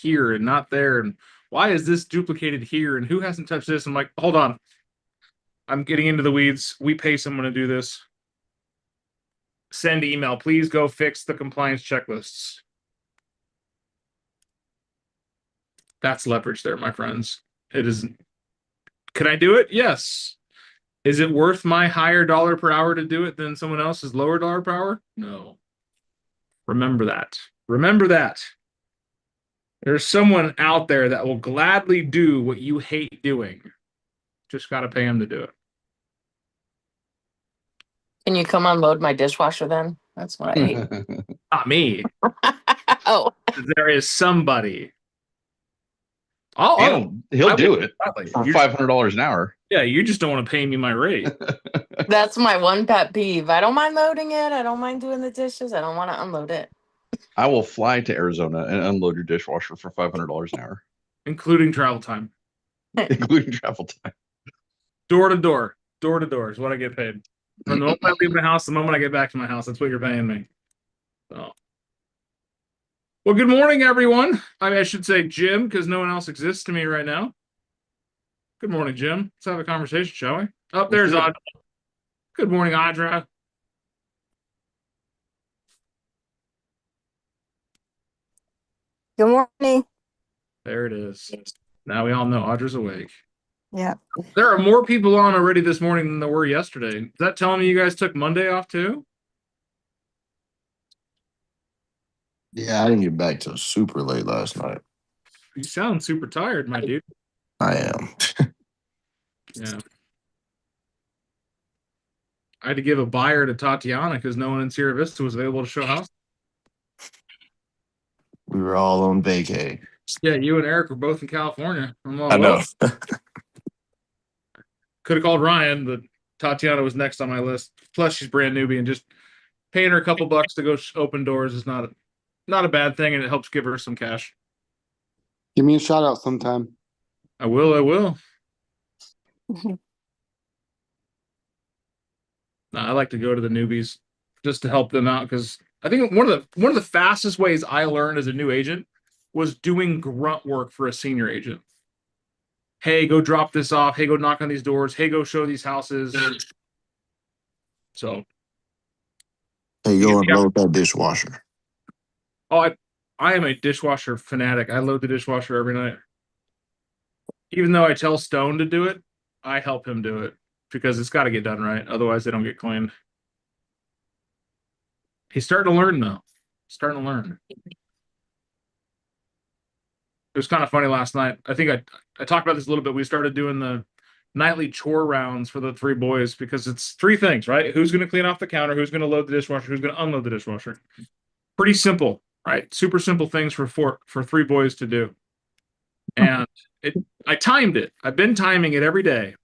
here and not there? And why is this duplicated here? And who hasn't touched this? I'm like, hold on. I'm getting into the weeds. We pay someone to do this. Send email. Please go fix the compliance checklists. That's leverage there, my friends. It is. Can I do it? Yes. Is it worth my higher dollar per hour to do it than someone else's lower dollar per hour? No. Remember that. Remember that. There's someone out there that will gladly do what you hate doing. Just got to pay him to do it. Can you come unload my dishwasher then? That's what I hate. Not me. Oh, There is somebody. He'll do it for You- $500 an hour. Yeah, you just don't want to pay me my rate. that's my one pet peeve. I don't mind loading it. I don't mind doing the dishes. I don't want to unload it. I will fly to Arizona and unload your dishwasher for $500 an hour, Including travel time. including travel time. Door to door. Door to door is what I get paid. From the moment I leave my house, the moment I get back to my house, that's what you're paying me. So. Well, good morning, everyone. I should say Jim, because no one else exists to me right now. Good morning, Jim. Let's have a conversation, shall we? Oh, there's Audra. Good morning, Audra. Good morning. There it is. Now we all know Audra's awake. Yeah. There are more people on already this morning than there were yesterday. Is that telling me you guys took Monday off too? Yeah, I didn't get back till super late last night. You sound super tired, my dude. I am. Yeah. I had to give a buyer to Tatiana because no one in Sierra Vista was available to show house. We were all on vacay. Yeah, you and Eric were both in California. I know. Could have called Ryan, but Tatiana was next on my list. Plus, she's brand newbie, and just paying her a couple bucks to go open doors is not a bad thing, and it helps give her some cash. Give me a shout out sometime. I will. I like to go to the newbies just to help them out because I think one of the fastest ways I learned as a new agent was doing grunt work for a senior agent. Hey, go drop this off. Hey, go knock on these doors. Hey, go show these houses. So, Hey, go unload that dishwasher. I am a dishwasher fanatic. I load the dishwasher every night. Even though I tell Stone to do it, I help him do it because it's got to get done right. Otherwise, they don't get cleaned. He's starting to learn, though. Starting to learn. It was kind of funny last night. I think I talked about this a little bit. We started doing the nightly chore rounds for the three boys because it's three things, right? Who's going to clean off the counter? Who's going to load the dishwasher? Who's going to unload the dishwasher? Pretty simple, right? Super simple things for three boys to do. And I timed it. I've been timing it every day.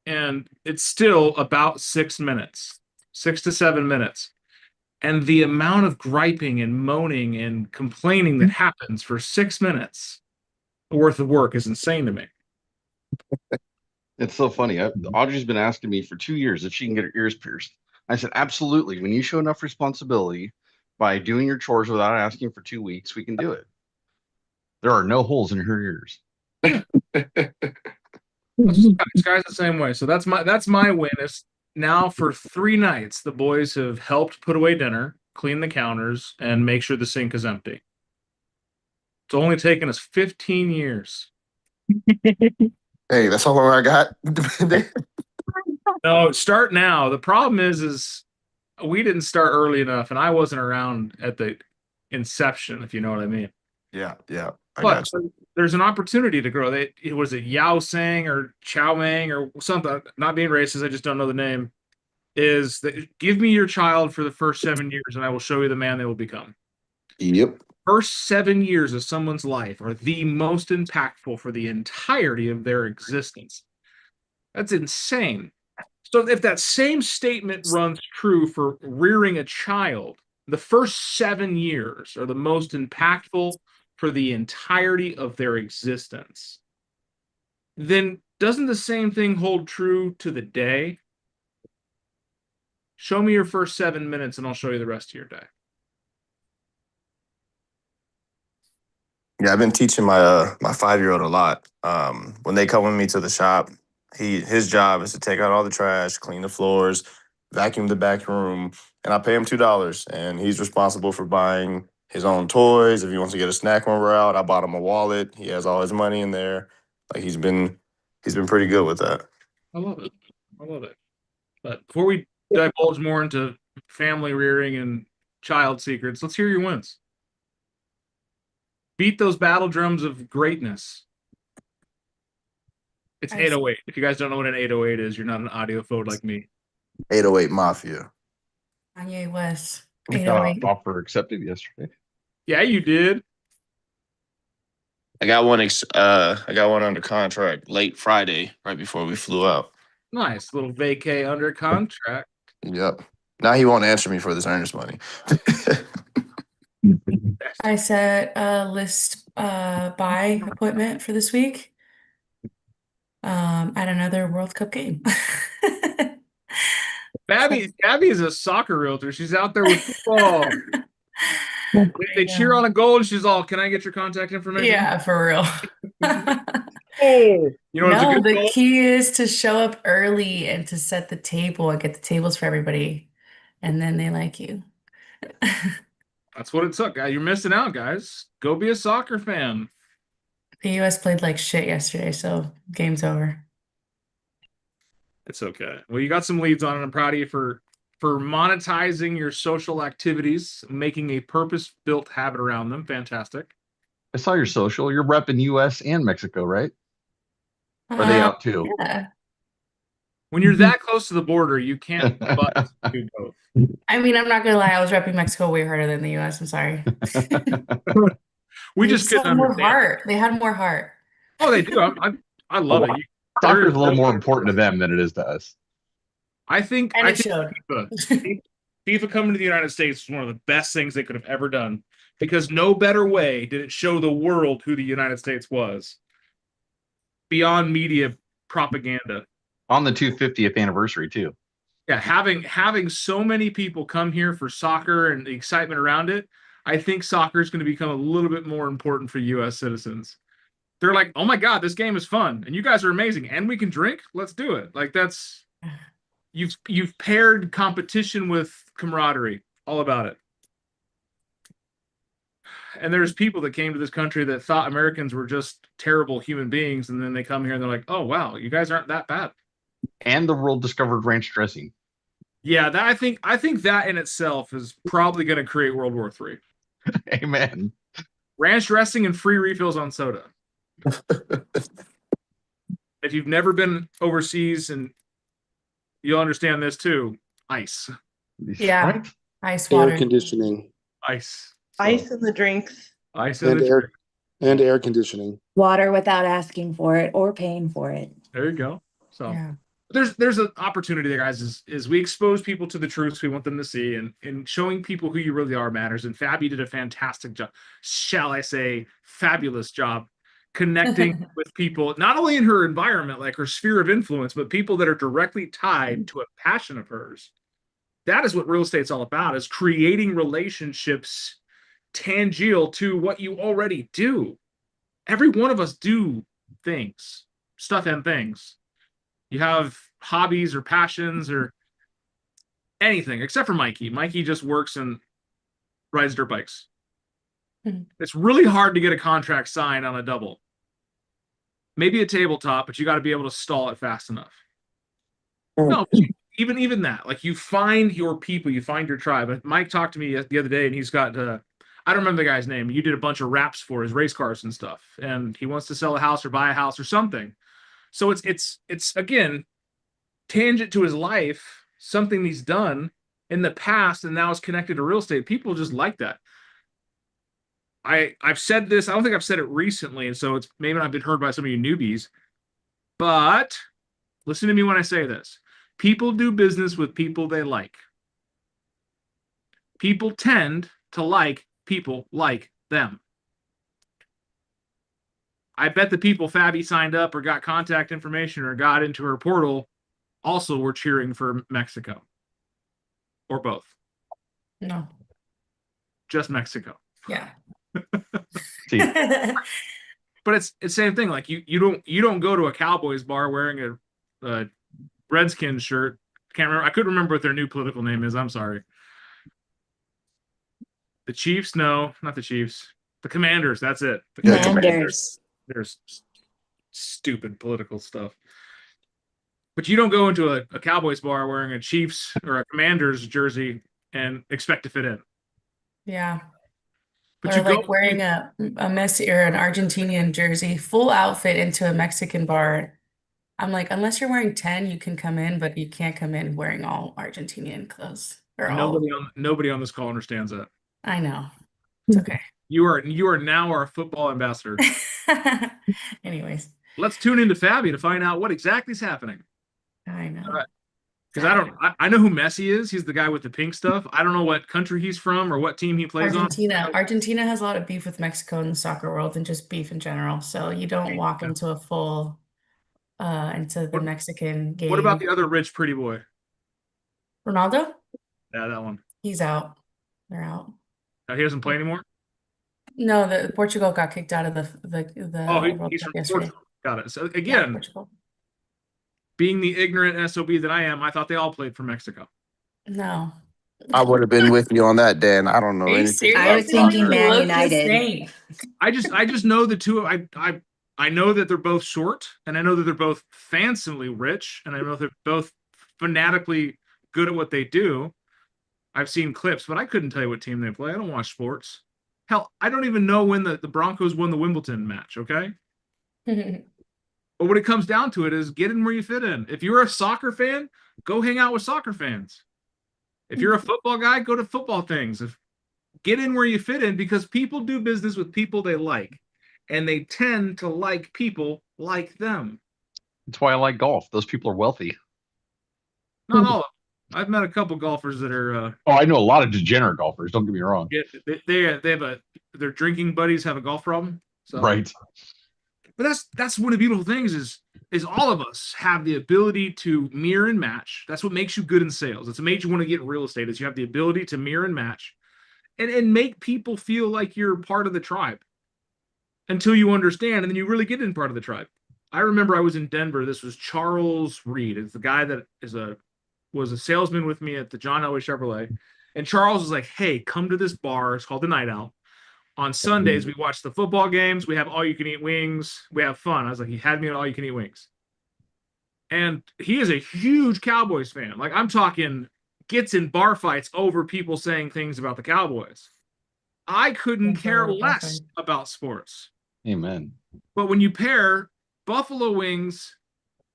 And it's still about 6 minutes, 6 to 7 minutes. And the amount of griping and moaning and complaining that happens for 6 minutes worth of work is insane to me. It's so funny. Audrey's been asking me for 2 years if she can get her ears pierced. I said, absolutely. When you show enough responsibility by doing your chores without asking for 2 weeks, we can do it. There are no holes in her ears. This guy's the same way. So that's my win. Is now for 3 nights, the boys have helped put away dinner, clean the counters, and make sure the sink is empty. It's only taken us 15 years. Hey, that's how long I got. No, start now. The problem is we didn't start early enough, and I wasn't around at the inception, if you know what I mean. Yeah. I But got you. there's an opportunity to grow. Was it Yao Sang or Chow Mang or something? Not being racist, I just don't know the name. Is that give me your child for the first 7 years, and I will show you the man they will become. Yep. First 7 years of someone's life are the most impactful for the entirety of their existence. That's insane. So if that same statement runs true for rearing a child, the first 7 years are the most impactful for the entirety of their existence. Then doesn't the same thing hold true to the day? Show me your first 7 minutes and I'll show you the rest of your day. Yeah, I've been teaching my 5-year-old a lot. When they come with me to the shop, his job is to take out all the trash, clean the floors, vacuum the back room, and I pay him $2. And he's responsible for buying his own toys. If he wants to get a snack when we're out, I bought him a wallet. He has all his money in there. Like he's been pretty good with that. I love it. I love it. But before we divulge more into family rearing and child secrets, let's hear your wins. Beat those battle drums of greatness. It's Nice. 808. If you guys don't know what an 808 is, you're not an audiophone like me. 808 Mafia. Kanye West. We got 808. an offer accepted yesterday. Yeah, you did. I got one. I got one under contract late Friday, right before we flew out. Nice little vacay under contract. Yep. Now he won't answer me for this earnest money. I set a list buy appointment for this week at another World Cup game. Babby is a soccer realtor. She's out there with football. They cheer on a goal and she's all, "Can I get your contact information?" Yeah, for real. You know what's a No, good the goal? key is to show up early and to set the table and get the tables for everybody, and then they like you. That's what it took. You're missing out, guys. Go be a soccer fan. The US played like shit yesterday, so game's over. It's okay. Well, you got some leads on it. I'm proud of you for monetizing your social activities, making a purpose-built habit around them. Fantastic. I saw your social. You're repping US and Mexico, right? Or are they out too? Yeah. When you're that close to the border, you can't but do both. I mean, I'm not gonna lie, I was repping Mexico way harder than the US. I'm sorry. We They just had couldn't more understand. heart. They had more heart. Oh, they do. I love it. Soccer's a little more important to them than it is to us. I think And I it think showed. FIFA coming to the United States was one of the best things they could have ever done, because no better way did it show the world who the United States was beyond media propaganda. On the 250th anniversary too. Yeah, having so many people come here for soccer and the excitement around it, I think soccer is going to become a little bit more important for U.S. citizens. They're like, "Oh my God, this game is fun, and you guys are amazing, and we can drink. Let's do it." Like that's you've paired competition with camaraderie. All about it. And there's people that came to this country that thought Americans were just terrible human beings, and then they come here and they're like, "Oh wow, you guys aren't that bad." And the world discovered ranch dressing. Yeah, that I think that in itself is probably going to create World War III. Amen. Ranch dressing and free refills on soda. If you've never been overseas, and you'll understand this too, ice. Yeah. Right? Ice Air water. conditioning Ice. Ice in the drinks. Ice in and the air and air conditioning. Water without asking for it or paying for it. There you go. So Yeah. there's an opportunity there, guys, is we expose people to the truths we want them to see, and showing people who you really are matters. And Fabi did a fantastic job, shall I say, fabulous job connecting with people, not only in her environment, like her sphere of influence, but people that are directly tied to a passion of hers. That is what real estate's all about, is creating relationships tangible to what you already do. Every one of us do things, stuff and things. You have hobbies or passions or anything, except for Mikey. Mikey just works and rides dirt bikes. Mhm. It's really hard to get a contract signed on a double. Maybe a tabletop, but you got to be able to stall it fast enough. No, even that, like, you find your people, you find your tribe. Mike talked to me the other day, and he's got I don't remember the guy's name. You did a bunch of wraps for his race cars and stuff, and he wants to sell a house or buy a house or something. So it's again tangent to his life, something he's done in the past, and now it's connected to real estate. People just like that. I've said this. I don't think I've said it recently, and so it's maybe not been heard by some of you newbies. But listen to me when I say this. People do business with people they like. People tend to like people like them. I bet the people Fabi signed up or got contact information or got into her portal also were cheering for Mexico. Or both. No. Just Mexico. Yeah. See, But it's the same thing. Like you don't go to a Cowboys bar wearing a Redskins shirt. Can't remember. I couldn't remember what their new political name is. I'm sorry. The Chiefs? No, not the Chiefs. The Commanders. That's it. The Yeah, Commanders. There's stupid political stuff. But you don't go into a Cowboys bar wearing a Chiefs or a Commanders jersey and expect to fit in. Yeah. But Or you go like wearing a Messi or an Argentinian jersey, full outfit into a Mexican bar. I'm like, unless you're wearing 10, you can come in, but you can't come in wearing all Argentinian clothes. Or all. nobody on this call understands that. I know. It's okay. You are now our football ambassador. Anyways, Let's tune into Fabi to find out what exactly is happening. I know. All right. Because I know who Messi is. He's the guy with the pink stuff. I don't know what country he's from or what team he plays Argentina. on. Argentina has a lot of beef with Mexico in the soccer world and just beef in general. So you don't walk into a full into the Mexican game. What about the other rich pretty boy? Ronaldo? Yeah, that one. He's out. They're out. He doesn't play anymore? No, the Portugal got kicked out of the Oh, World he's Cup from yesterday. Portugal. Got it. So Yeah, again, Portugal. being the ignorant SOB that I am, I thought they all played for Mexico. No. I would have been with you on that, Dan. I don't know Are you anything. serious? I was thinking Man Look the United. same. I just know the two. I know that they're both short, and I know that they're both fancily rich, and I know they're both fanatically good at what they do. I've seen clips, but I couldn't tell you what team they play. I don't watch sports. Hell, I don't even know when the Broncos won the Wimbledon match, okay? But when it comes down to it is get in where you fit in. If you're a soccer fan, go hang out with soccer fans. If you're a football guy, go to football things. Get in where you fit in because people do business with people they like. And they tend to like people like them. that's why I like golf. Those people are wealthy. Not all of them. I've met a couple golfers that are Oh, I know a lot of degenerate golfers. Don't get me wrong. they have their drinking buddies have a golf problem. So Right. But that's one of the beautiful things is all of us have the ability to mirror and match. That's what makes you good in sales. It's what makes you want to get in real estate is you have the ability to mirror and match and make people feel like you're part of the tribe until you understand, and then you really get in part of the tribe. I remember I was in Denver. This was Charles Reed. It's the guy that was a salesman with me at the John Elway Chevrolet. And Charles was like, hey, come to this bar. It's called the Night Owl. On Sundays, we watch the football games. We have all-you-can-eat wings. We have fun. I was like, he had me at all-you-can-eat wings. And he is a huge Cowboys fan. Like, I'm talking gets in bar fights over people saying things about the Cowboys. I couldn't care less about sports. Amen. But when you pair buffalo wings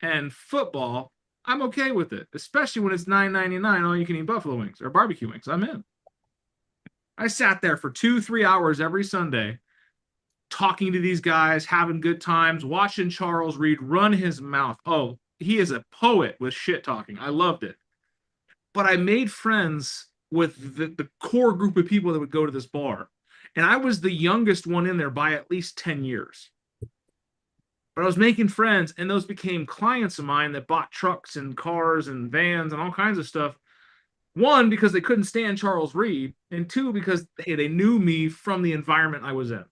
and football, I'm okay with it, especially when it's $9.99 all you can eat buffalo wings or barbecue wings. I'm in. I sat there for 2-3 hours every Sunday talking to these guys, having good times, watching Charles Reed run his mouth. Oh, he is a poet with shit talking. I loved it. But I made friends with the core group of people that would go to this bar. And I was the youngest one in there by at least 10 years. But I was making friends, and those became clients of mine that bought trucks and cars and vans and all kinds of stuff. One, because they couldn't stand Charles Reed, and two, because hey, they knew me from the environment I was in.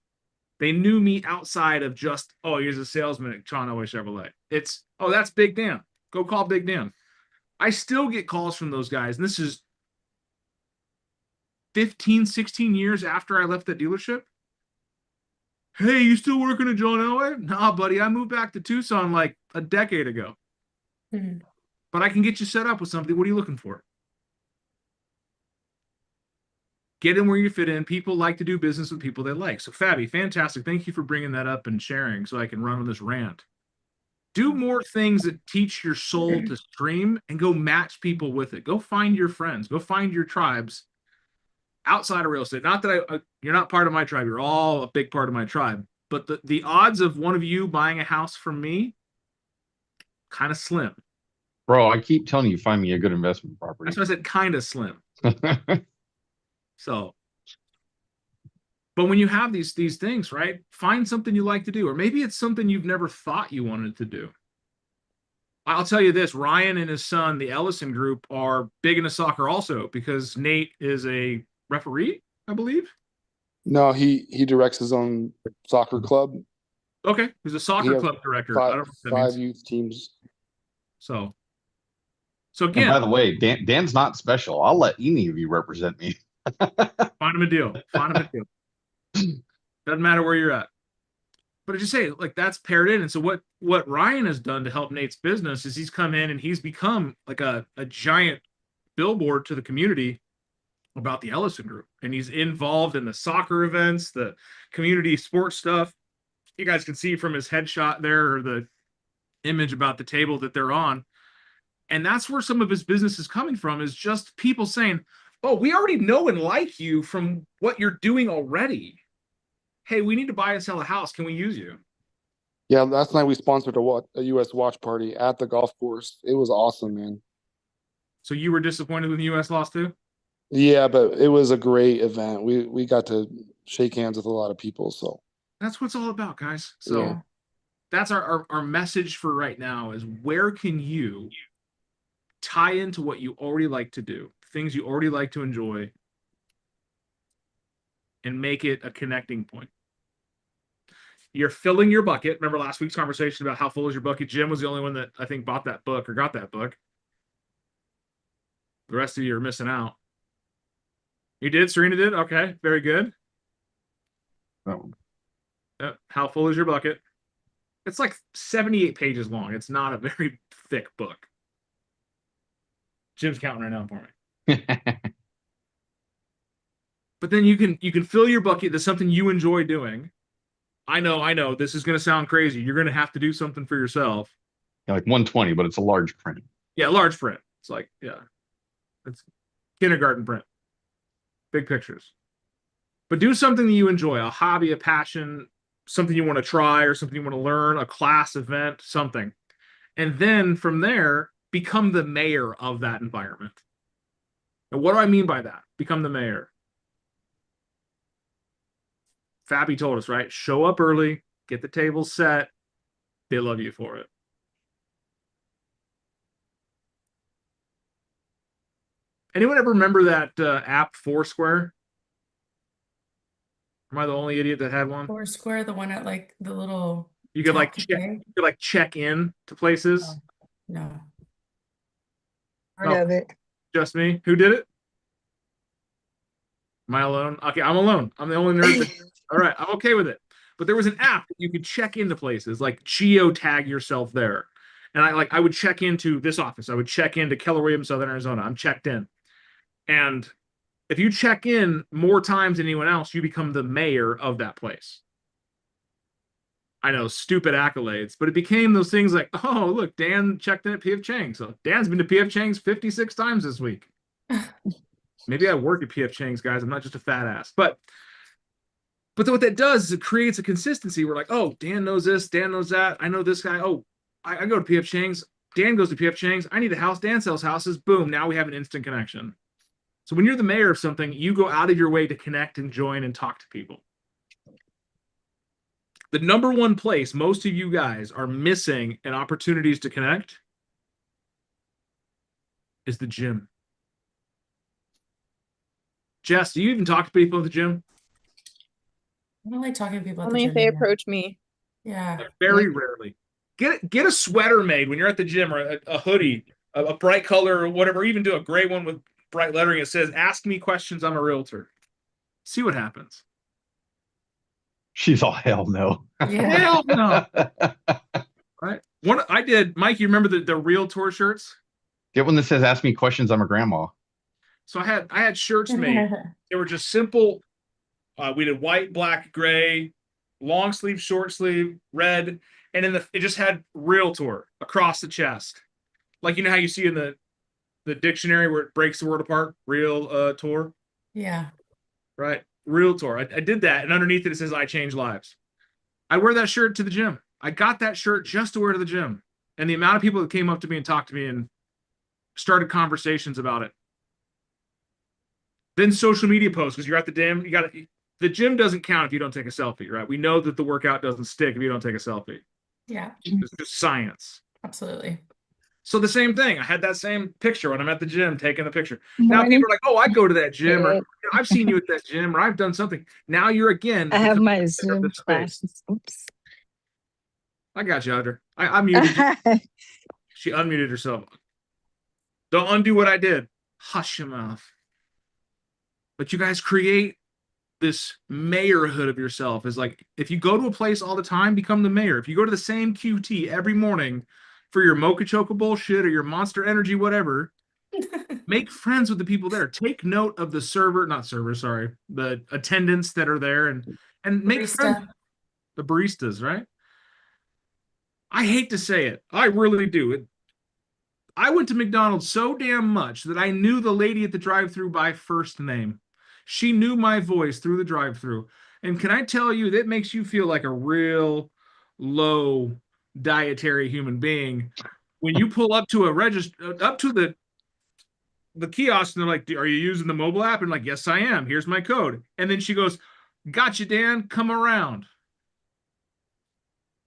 They knew me outside of just, oh, he's a salesman at John Elway Chevrolet. It's, oh, that's Big Dan. Go call Big Dan. I still get calls from those guys, and this is 15, 16 years after I left that dealership. Hey, you still working at John Elway? Nah, buddy, I moved back to Tucson like a decade ago. Mm-hmm. But I can get you set up with something. What are you looking for? Get in where you fit in. People like to do business with people they like. So, Fabi, fantastic. Thank you for bringing that up and sharing so I can run on this rant. Do more things that teach your soul to stream and go match people with it. Go find your friends. Go find your tribes outside of real estate. Not that you're not part of my tribe. You're all a big part of my tribe. But the odds of one of you buying a house from me, kind of slim. Bro, I keep telling you, find me a good investment property. That's why I said kind of slim. So, but when you have these things, right, find something you like to do, or maybe it's something you've never thought you wanted to do. I'll tell you this, Ryan and his son, the Ellison group, are big into soccer also because Nate is a referee, I believe. No, he directs his own soccer club. Okay, he's a soccer has club director. I don't know what that Five means. youth teams. So And by again, the way, Dan's not special. I'll let any of you represent me. find him a deal. Find him a deal. Doesn't matter where you're at. But I just say, like, that's paired in. And so what Ryan has done to help Nate's business is he's come in and he's become like a giant billboard to the community about the Ellison Group. And he's involved in the soccer events, the community sports stuff. You guys can see from his headshot there, or the image about the table that they're on. And that's where some of his business is coming from, is just people saying, oh, we already know and like you from what you're doing already. Hey, we need to buy and sell a house. Can we use you? Yeah, last night we sponsored a U.S. watch party at the golf course. It was awesome, man. So you were disappointed when the U.S. lost too? Yeah, but it was a great event. We got to shake hands with a lot of people. So That's what it's all about, guys. So Yeah. that's our message for right now, is where can you tie into what you already like to do, things you already like to enjoy, and make it a connecting point. You're filling your bucket. Remember last week's conversation about how full is your bucket? Jim was the only one that I think bought that book or got that book. The rest of you are missing out. You did? Serena did? Okay, very good. How full is your bucket? It's like 78 pages long. It's not a very thick book. Jim's counting right now for me. But then you can fill your bucket. That's something you enjoy doing. I know. This is going to sound crazy. You're going to have to do something for yourself. Yeah, like 120, but it's a large print. Yeah, large print. It's like, yeah, it's kindergarten print. Big pictures. But do something that you enjoy, a hobby, a passion, something you want to try or something you want to learn, a class, event, something. And then from there, become the mayor of that environment. And what do I mean by that? Become the mayor. Fabi told us, right? Show up early, get the table set. They love you for it. Anyone ever remember that app Foursquare? Am I the only idiot that had one? Foursquare, the one at like the little You could like tap check, thing? you could like check in to places. Oh. No. Part Oh. of it. Just me. Who did it? Am I alone? Okay, I'm alone. I'm the only nerd. All right, I'm okay with it. But there was an app that you could check into places, like geotag yourself there. And I would check into this office. I would check into Keller Williams, Southern Arizona. I'm checked in. And if you check in more times than anyone else, you become the mayor of that place. I know, stupid accolades, but it became those things like, oh, look, Dan checked in at PF Chang's. So Dan's been to PF Chang's 56 times this week. Maybe I work at PF Chang's, guys. I'm not just a fat ass. But what that does is it creates a consistency. We're like, oh, Dan knows this, Dan knows that. I know this guy. Oh, I go to PF Chang's. Dan goes to PF Chang's. I need a house. Dan sells houses. Boom. Now we have an instant connection. So when you're the mayor of something, you go out of your way to connect and join and talk to people. The number one place most of you guys are missing in opportunities to connect is the gym. Jess, do you even talk to people at the gym? I don't like talking to people at the Only if gym they either. approach me. Yeah. Very rarely. Get a sweater made when you're at the gym, or a hoodie, a bright color or whatever. Even do a gray one with bright lettering. It says, "Ask me questions. I'm a realtor." See what happens. She's all hell no. Yeah. Hell no. Right? One I did, Mike. You remember the realtor shirts? Get one that says "Ask me questions." I'm a grandma. So I had shirts made. They were just simple. We did white, black, gray, long sleeve, short sleeve, red, and it just had realtor across the chest, like you know how you see in the dictionary where it breaks the word apart, real tour, Yeah. right? Realtor. I did that, and underneath it says "I change lives." I wear that shirt to the gym. I got that shirt just to wear to the gym, and the amount of people that came up to me and talked to me and started conversations about it. Then social media posts, because you're at the gym. The gym doesn't count if you don't take a selfie, right? We know that the workout doesn't stick if you don't take a selfie. Yeah. It's just science. Absolutely. So the same thing. I had that same picture when I'm at the gym taking the picture. Now Morning. people are like, "Oh, I go to that gym," or Good. "I've seen you at that gym," or "I've done something." Now you're again. I have becoming my a part of Zoom the space. classes. Oops. I got you, Audra. I muted you. She unmuted herself. Don't undo what I did. Hush your mouth. But you guys create this mayorhood of yourself. Is like, if you go to a place all the time, become the mayor. If you go to the same QT every morning for your Mocha Choco bullshit or your Monster Energy, whatever, make friends with the people there. Take note of the the attendants that are there, and make friends. Barista. The baristas, right? I hate to say it. I really do. I went to McDonald's so damn much that I knew the lady at the drive-thru by first name. She knew my voice through the drive-thru. And can I tell you, that makes you feel like a real low dietary human being when you pull up to the kiosk and they're like, "Are you using the mobile app?" And I'm like, "Yes, I am. Here's my code." And then she goes, "Gotcha, Dan. Come around."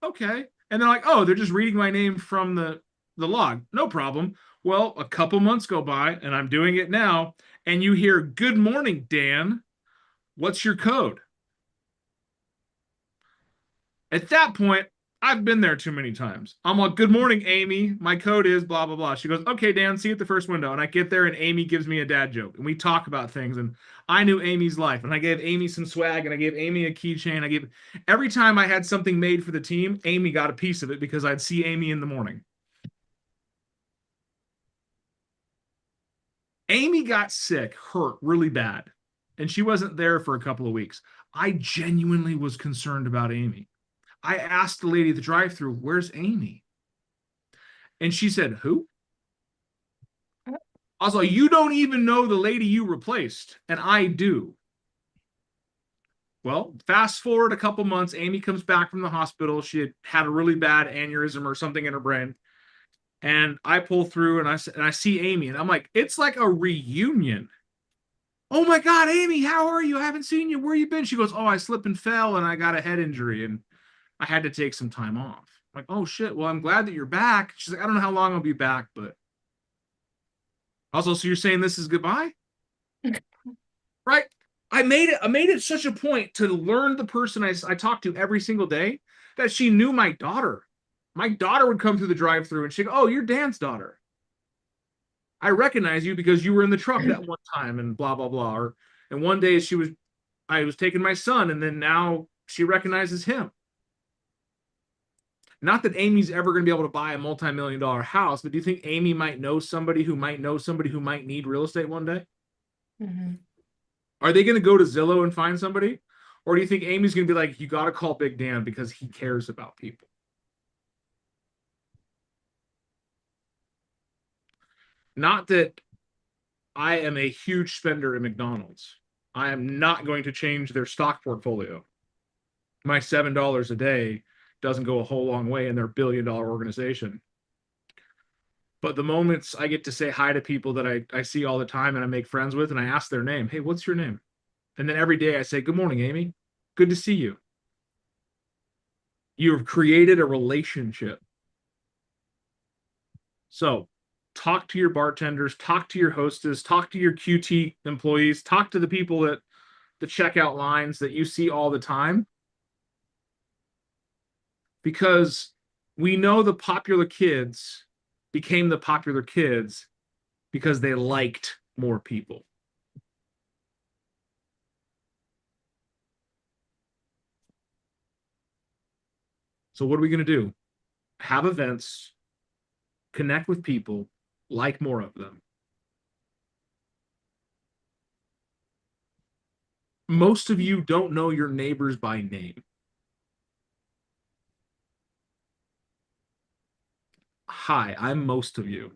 Okay. And they're like, "Oh, they're just reading my name from the log." No problem. Well, a couple months go by and I'm doing it now, and you hear, "Good morning, Dan. What's your code?" At that point, I've been there too many times. I'm like, "Good morning, Amy. My code is blah, blah, blah." She goes, "Okay, Dan, see you at the first window." And I get there and Amy gives me a dad joke and we talk about things. And I knew Amy's life and I gave Amy some swag and I gave Amy a keychain. Every time I had something made for the team, Amy got a piece of it because I'd see Amy in the morning. Amy got sick, hurt really bad, and she wasn't there for a couple of weeks. I genuinely was concerned about Amy. I asked the lady at the drive-thru, "Where's Amy?" And she said, "Who?" I was like, "You don't even know the lady you replaced." And I do. Well, fast forward a couple months, Amy comes back from the hospital. She had had a really bad aneurysm or something in her brain. And I pull through and I see Amy and I'm like, it's like a reunion. "Oh my God, Amy, how are you? I haven't seen you. Where you been?" She goes, "Oh, I slipped and fell and I got a head injury and I had to take some time off." I'm like, "Oh shit. Well, I'm glad that you're back." She's like, "I don't know how long I'll be back, but." Also, so you're saying this is goodbye? Right? I made it such a point to learn the person I talk to every single day that she knew my daughter. My daughter would come through the drive-thru and she'd go, "Oh, you're Dan's daughter. I recognize you because you were in the truck that one time," and blah, blah, blah. And one day I was taking my son and then now she recognizes him. Not that Amy's ever going to be able to buy a multi-million-dollar house, but do you think Amy might know somebody who might know somebody who might need real estate one day? Mm-hmm. Are they going to go to Zillow and find somebody? Or do you think Amy's going to be like, "You got to call Big Dan because he cares about people"? Not that I am a huge spender at McDonald's. I am not going to change their stock portfolio. My $7 a day doesn't go a whole long way in their billion-dollar organization. But the moments I get to say hi to people that I see all the time and I make friends with and I ask their name, "Hey, what's your name?" And then every day I say, "Good morning, Amy. Good to see you." You've created a relationship. So talk to your bartenders, talk to your hostess, talk to your QT employees, talk to the people at the checkout lines that you see all the time. Because we know the popular kids became the popular kids because they liked more people. So what are we going to do? Have events, connect with people, like more of them. Most of you don't know your neighbors by name. Hi, I'm most of you.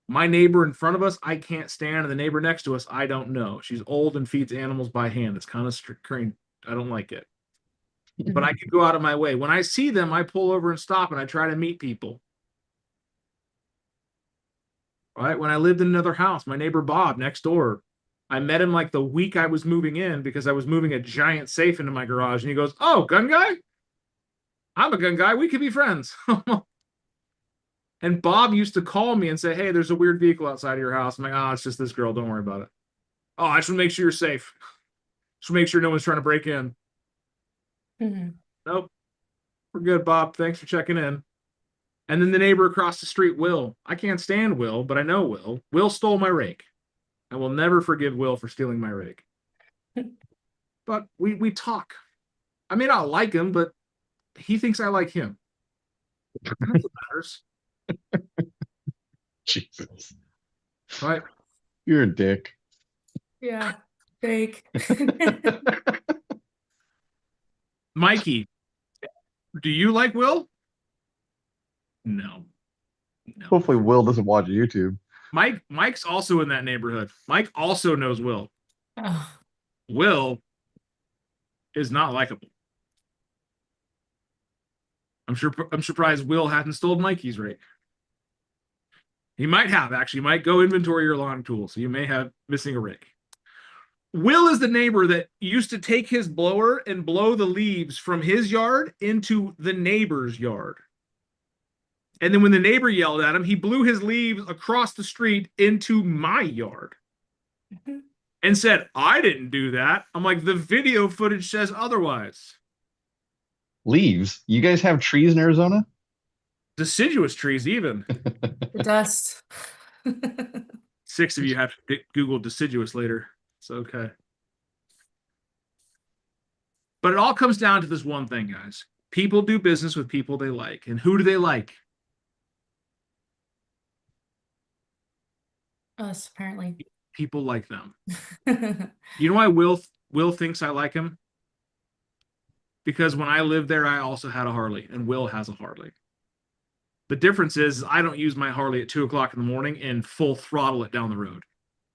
My neighbor in front of us, I can't stand, and the neighbor next to us, I don't know. She's old and feeds animals by hand. It's kind of strange. I don't like it. But I could go out of my way. When I see them, I pull over and stop and I try to meet people. Right? When I lived in another house, my neighbor Bob next door, I met him like the week I was moving in because I was moving a giant safe into my garage. And he goes, "Oh, gun guy? I'm a gun guy. We could be friends." And Bob used to call me and say, "Hey, there's a weird vehicle outside of your house." I'm like, "Oh, it's just this girl. Don't worry about it." "Oh, I just want to make sure you're safe. Just make sure no one's trying to break in." Mhm. "Nope, we're good, Bob. Thanks for checking in." And then the neighbor across the street, Will. I can't stand Will, but I know Will. Will stole my rake. I will never forgive Will for stealing my rake. But we talk. I may not like him, but he thinks I like him. That's what matters, Jesus. right? You're a dick. Yeah. Fake. Mikey, do you like Will? No. No. Hopefully Will doesn't watch YouTube. Mike's also in that neighborhood. Mike also knows Will. Oh, Will is not likable. I'm surprised Will hadn't stolen Mikey's rake. He might have, actually. He might go inventory your lawn tools. So you may have missing a rake. Will is the neighbor that used to take his blower and blow the leaves from his yard into the neighbor's yard. And then when the neighbor yelled at him, he blew his leaves across the street into my yard and said, "I didn't do that." I'm like, the video footage says otherwise. Leaves. You guys have trees in Arizona? Deciduous trees, even. the dust. 6 of you have to Google deciduous later. It's okay. But it all comes down to this one thing, guys. People do business with people they like. And who do they like? Us, apparently. People like them. You know why Will thinks I like him? Because when I lived there, I also had a Harley, and Will has a Harley. The difference is I don't use my Harley at 2 o'clock in the morning and full throttle it down the road.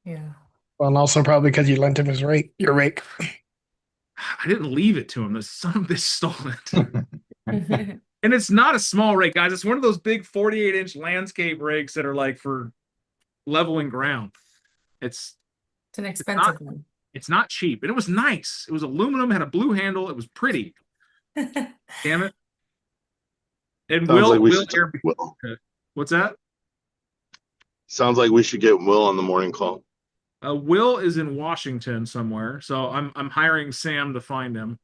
Yeah. Well, and also probably because you lent him his rake, your rake. I didn't leave it to him. The son of a bitch stole it. And it's not a small rake, guys. It's one of those big 48-inch landscape rakes that are like for leveling ground. It's It's an expensive one. It's not cheap. And it was nice. It was aluminum, had a blue handle. It was pretty. Damn it. And Sounds like we Will should Air- get Will. What's that? Sounds like we should get Will on the morning call. Will is in Washington somewhere, so I'm hiring Sam to find him.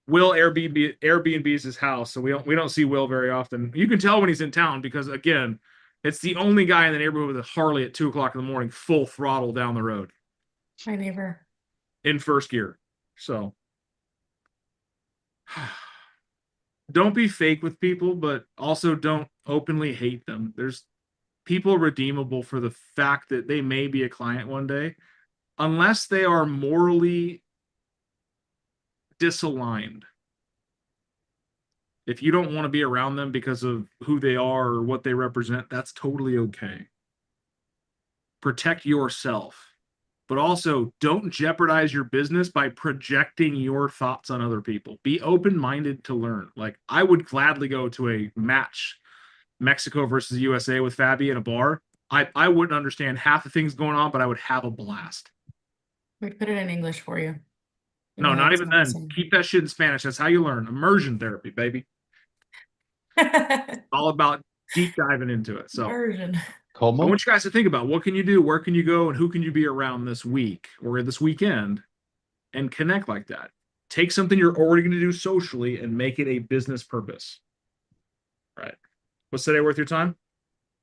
Will Airbnb's his house, so we don't see Will very often. You can tell when he's in town because again, it's the only guy in the neighborhood with a Harley at 2 o'clock in the morning, full throttle down the road My neighbor. in first gear. So don't be fake with people, but also don't openly hate them. There's people redeemable for the fact that they may be a client one day, unless they are morally disaligned. If you don't want to be around them because of who they are or what they represent, that's totally okay. Protect yourself, but also don't jeopardize your business by projecting your thoughts on other people. Be open-minded to learn. Like I would gladly go to a match, Mexico versus USA with Fabi in a bar. I wouldn't understand half the things going on, but I would have a blast. We'd put it in English for you. No, Yeah, not that's even then. amazing. Keep that shit in Spanish. That's how you learn. Immersion therapy, baby. All about deep diving into it. So Version. I Como? want you guys to think about what can you do, where can you go, and who can you be around this week or this weekend and connect like that. Take something you're already going to do socially and make it a business purpose. Right. Was today worth your time?